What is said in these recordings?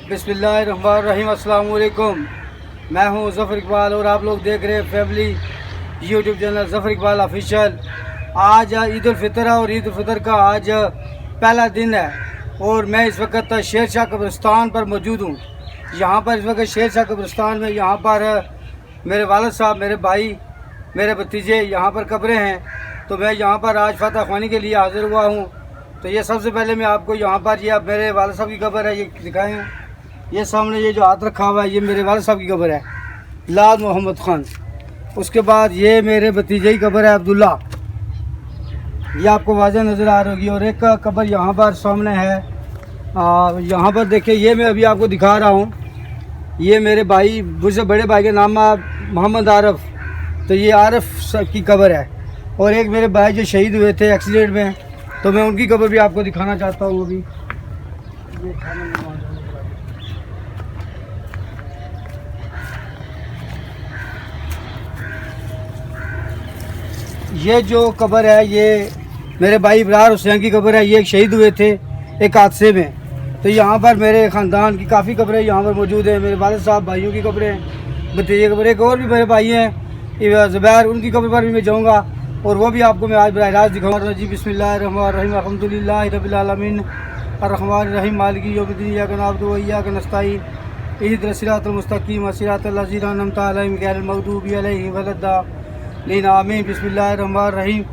बिस्मिल्लाहिर्रहमानिर्रहीम। अस्सलाम वालेकुम। मैं हूं ज़फ़र इकबाल और आप लोग देख रहे हैं family YouTube channel Zafar Iqbal official. आज ईद उल फितर है और ईद उल फितर का आज पहला दिन है और मैं इस वक्त शेर शाह कब्रिस्तान पर मौजूद हूं। यहाँ पर इस वक्त शेर शाह कब्रिस्तान में यहाँ पर मेरे वालिद साहब, मेरे भाई, मेरे भतीजे यहाँ पर कब्रें हैं, तो मैं यहाँ पर आज फतह ख्वानी के लिए हाज़िर हुआ हूँ। तो ये सबसे पहले मैं आपको यहाँ पर ये अब मेरे वालिद साहब की कब्र है, ये दिखाएँ। ये सामने ये जो हाथ रखा हुआ है, ये मेरे वालिद साहब की कब्र है, लाल मोहम्मद ख़ान। उसके बाद ये मेरे भतीजे की कब्र है, अब्दुल्ला। ये आपको वाज़ह नज़र आ रही होगी। और एक कब्र यहाँ पर सामने है, यहाँ पर देखिए, ये मैं अभी आपको दिखा रहा हूँ। ये मेरे भाई, मुझसे बड़े भाई का नाम मोहम्मद आरफ, तो ये आरफ की कब्र है। और एक मेरे भाई जो शहीद हुए थे एक्सीडेंट में, तो मैं उनकी कब्र भी आपको दिखाना चाहता हूँ। अभी ये जो कब्र है, ये मेरे भाई इब्रार हुसैन की कब्र है। ये शहीद हुए थे एक हादसे में। तो यहाँ पर मेरे ख़ानदान की काफ़ी कब्रें यहाँ पर मौजूद हैं। मेरे वालिद साहब भाइयों की कब्रें हैं, भतीजे कब्रें। एक और भी मेरे भाई हैं ज़ुबैर, उनकी कब्र पर भी मैं जाऊँगा और वो भी आपको मैं आज बराह रास्त दिखाऊँगा। जी बिस्मिल्लाहिर्रहमानिर्रहीम, अल्हम्दुलिल्लाहि रब्बिल आलमीन, अर्रहमानिर्रहीम, मालिकी यौमिद्दीन, इय्याका नअबुदु व इय्याका नस्तईन, इहदिनस सिरातल मुस्तकीम, सिरातल लज़ीना अनअमता अलैहिम, गैरिल मग़दूबि अलैहिम वलद्दाल्लीन, आमीन। बिस्मिल्लाहिर्रहमानिर्रहीम।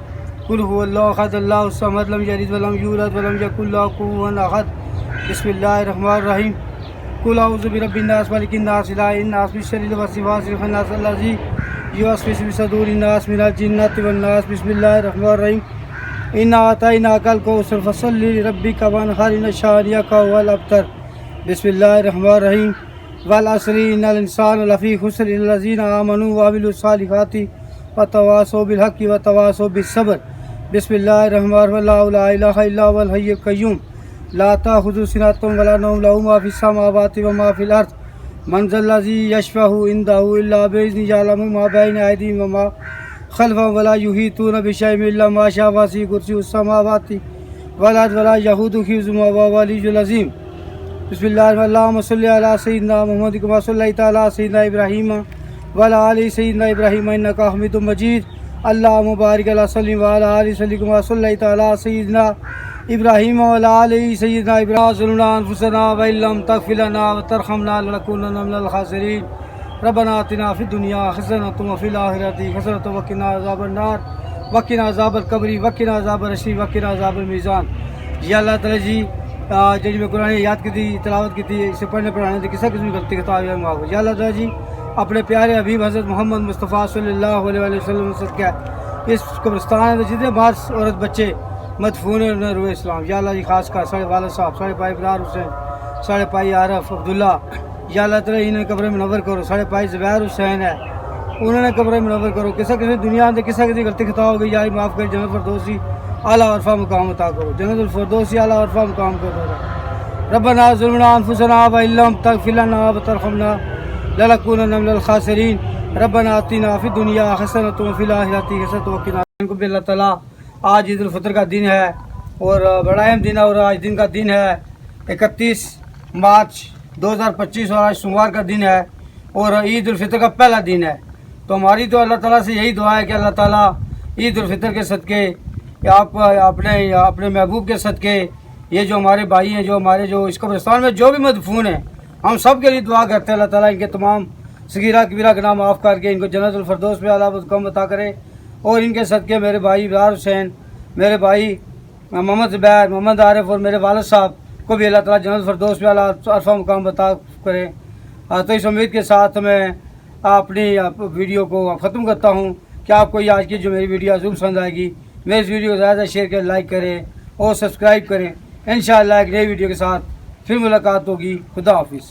कुल हुवल्लाहु अहद, अल्लाहुस समद, लम यलिद व लम यूलद व लम यकुल लहू कुफुवन अहद। बिस्मिल्लाहिर्रहमानिर्रहीम। कुल अऊज़ु बिरब्बिन नास, मलिकिन नास, इलाहिन नास, मिन शर्रिल वसवासिल खन्नास, अल्लज़ी युवस्विसु फी सुदूरिन नास, मिनल जिन्नति वन नास। बिस्मिल्लाहिर्रहमानिर्रहीम। इन्ना अतैनाकल कौसर फसल्लि लिरब्बिका वन्हर, इन्न शानिअका हुवल अब्तर। बिस्मिल्लाहिर्रहमानिर्रहीम। वल अस्रि इन्नल इंसाना लफ़ी खुस्र इल्ला लज़ीना आमनू व अमिलुस सालिहाति व तवासौ बिल हक़्क़ि व तवासौ बिस सब्र। बिस्मिल्लाहिर्रहमानिर्रहीम। ला इलाहा इल्ला हुवल हय्युल क़य्यूम, ला ताख़ुज़ुहु सिनतुन व ला नौम, लहू मा फ़िस समावाति व मा फ़िल अर्ज़, मन ज़ल्लज़ी यशफ़अहु इन्दहु इल्ला बिइज़्निही, यअलमु मा बैना अयदीहिम व मा ख़ल्फ़हुम व ला युहीतूना बिशैइन इल्ला मा शाअ, वसिअ कुर्सियुहुस समावाति वल अर्ज़ व ला यऊदुहु हिफ़्ज़ुहुमा व हुवल अलिय्युल अज़ीम। बिस्मिल्लाहिर्रहमानिर्रहीम। अल्लाहुम्मा सल्लि अला सय्यिदिना मुहम्मद कमा सल्लैता अला सय्यिदिना इब्राहीम व अला आलि सय्यिदिना इब्राहीम इन्नका हमीदुम मजीद। अल्लाहुम्मा बारिक अला सल्लिम व अला आलि सल्लिम कमा सल्लैता अला सय्यिदिना इब्राहीम व अला आलि सय्यिदिना इब्राहीम। ज़लमना अनफुसना व इल्लम तग़फिर लना व तरहमना लनकुनन्ना मिनल ख़ासिरीन। रब्बना आतिना फ़िद दुनिया हसनतन व फ़िल आखिरति हसनतन व क़िना अज़ाबन नार व क़िना अज़ाबल क़ब्र व क़िना अज़ाबल हश्र व क़िना अज़ाबल मीज़ान। या अल्लाह ताला जी, जो मैं कुरान याद की थी, तिलावत की थी, इसे पढ़ने पढ़ाने से किसी किस्म की गलती खता हुआ माफ़ हो। या अल्लाह ताला जी, अपने प्यारे हबीब हज़रत मोहम्मद मुस्तफ़ा सल्लल्लाहु अलैहि वसल्लम सदक़ा इस कब्रिस्तान में जितने बास औरत बच्चे मदफून है रुए इस्लाम, या अल्लाह जी, खास कर साढ़े वालिद साहब, साढ़े भाई इब्रार हुसैन, साढ़े भाई आरफ अब्दुल्ला, या अल्लाह ताला इन्हें कब्र में मुनव्वर करो। साढ़े भाई ज़ुबैर हुसैन है, उन्होंने कब्र में मुनव्वर करो। किसी किसी दुनिया में किसी गलती खता हो गई, यार माफ़ कर, जन्नत फिरदौसी आला अरफ़ा मुकाम अता करो, जन्नतुल फिरदौसी आला अरफ़ा मुकाम करो। रब्बना ज़लमना अनफुसना व इल्लम तग़फिर लना व तरहमना लनकुनन्ना मिनल ख़ासिरीन। रब्बना आतिना फ़िद दुनिया हसनतन व फ़िल आखिरति हसनतन व क़िना। अल्लाह ताला, आज ईद उल फितर का दिन है और बड़ा अहम दिन है। और आज दिन का दिन है 31 मार्च 2025 और आज सोमवार का दिन है और ईद उल फितर का पहला दिन है। तो हमारी तो अल्लाह ताला से यही दुआ है कि अल्लाह ताला ईद उल फितर के सदक़े, आप अपने महबूब के सदक़े, ये जो हमारे भाई हैं, जो हमारे जो इस कब्रिस्तान में जो भी मदफून हैं, हम सब के लिए दुआ करते हैं अल्लाह ताला इनके तमाम सगीरा कबीरा गुनाह माफ़ करके इनको जन्नतुल फिरदौस में आला मुक़ाम अता करे। और इनके सदक़े मेरे भाई इब्रार हुसैन, मेरे भाई मोहम्मद ज़ुबैर, मोहम्मद आरिफ और मेरे वालिद साहब को भी अल्लाह ताला जन्नतुल फिरदौस में आला अरफ़ा मुक़ाम अता करे। तो इस उम्मीद के साथ मैं अपनी वीडियो को ख़त्म करता हूँ कि आपको ये आज की जो मेरी वीडियो ज़रूर पसंद आएगी। मेरे इस वीडियो को ज़्यादा शेयर करें, लाइक करें और सब्सक्राइब करें। इंशाअल्लाह एक नई वीडियो के साथ फिर मुलाकात होगी। खुदा हाफिज़।